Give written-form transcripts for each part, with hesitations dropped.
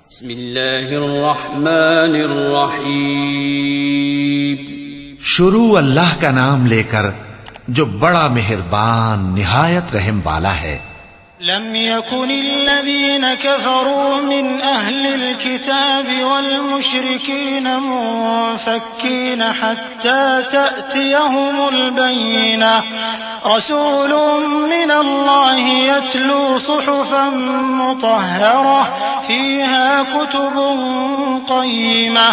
बिस्मिल्लाहिर्रहमानिर्रहीम। शुरू अल्लाह का नाम लेकर जो बड़ा मेहरबान निहायत रहम वाला है। लम यकुनिल्लज़ीन कफ़रू मिन अहलिल किताबि वल मुश्रिकीन मुनफ़क्कीन हत्ता तअतियहुमुल बय्यिनह रसूलुम मिनल्लाहि यत्लू सुहुफ़न मुतहहरह फ़ीहा कुतुबुन क़य्यिमह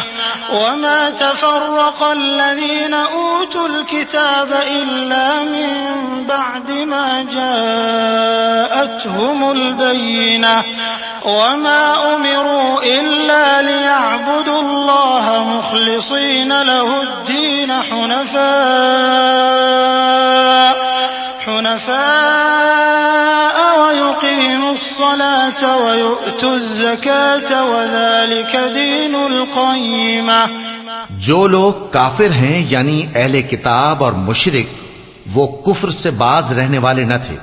वमा तफ़र्रक़ल्लज़ीन ऊतुल किताब इल्ला मिन बअदि मा जाअतहुमुल बय्यिनह वमा उमिरू इल्ला लियअबुदुल्लाह मुख़लिसीन लहुद्दीन हुनफ़ाअ वयुक़ीमुस्सलाता वयु'तुज़्ज़काता वज़ालिक दीनुल क़य्यिमह। जो लोग काफिर हैं यानी अहले किताब और मुशरिक, वो कुफ्र से बाज रहने वाले न थे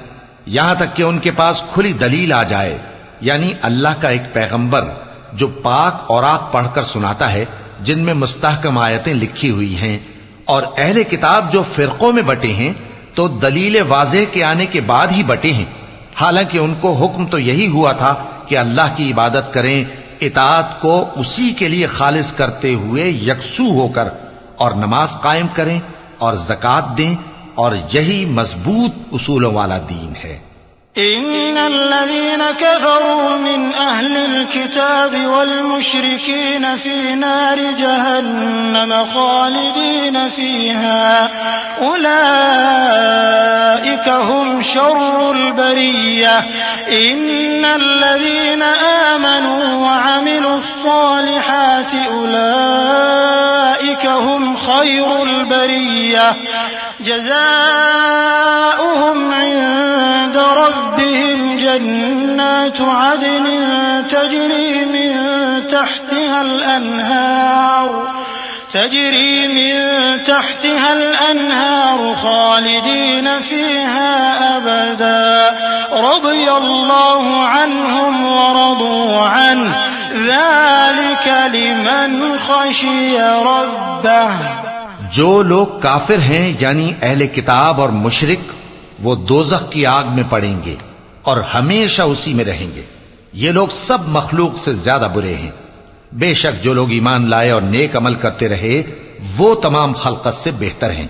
यहां तक कि उनके पास खुली दलील आ जाए, यानी अल्लाह का एक पैगंबर जो पाक और आप पढ़कर सुनाता है जिनमें मुस्तहकम आयतें लिखी हुई हैं। और अहले किताब जो फिरकों में बटे हैं तो दलील वाज़ेह के आने के बाद ही बटे हैं, हालांकि उनको हुक्म तो यही हुआ था कि अल्लाह की इबादत करें, इताअत को उसी के लिए खालिस करते हुए यकसू होकर, और नमाज कायम करें और ज़कात दें, और यही मजबूत उसूलों वाला दीन है। इन्नल्लज़ीन कफ़रू मिन अहलिल किताबि वल मुश्रिकीन फ़ी नारि जहन्नम ख़ालिदीन फ़ीहा उलाइका हुम शर्रुल बरिय्यह इन्नल्लज़ीन आमनू व अमिलुस्सालिहाति उलाइका हुम खैरुल बरिय्यह जज़ाउहुम इंद रब्बिहिम जन्नातु अदनिन तजरी मिन तहतिहा الأنهار خالدين فيها أبدا رضي الله عنهم ورضوا عنه ذلك لمن خشي ربه। जो लोग काफिर हैं यानी अहले किताब और मुशरिक, वो दोज़ख की आग में पड़ेंगे और हमेशा उसी में रहेंगे। ये लोग सब मखलूक से ज्यादा बुरे हैं। बेशक जो लोग ईमान लाए और नेक अमल करते रहे वो तमाम खल्क़त से बेहतर हैं।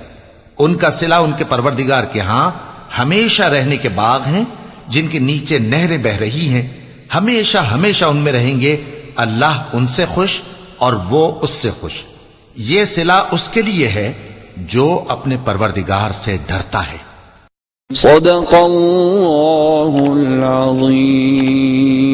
उनका सिला उनके परवरदिगार के यहां हमेशा रहने के बाग हैं जिनके नीचे नहरें बह रही हैं, हमेशा हमेशा उनमें रहेंगे। अल्लाह उनसे खुश और वो उससे खुश। ये सिला उसके लिए है जो अपने परवरदिगार से डरता है। सदक़ल्लाहुल अज़ीम।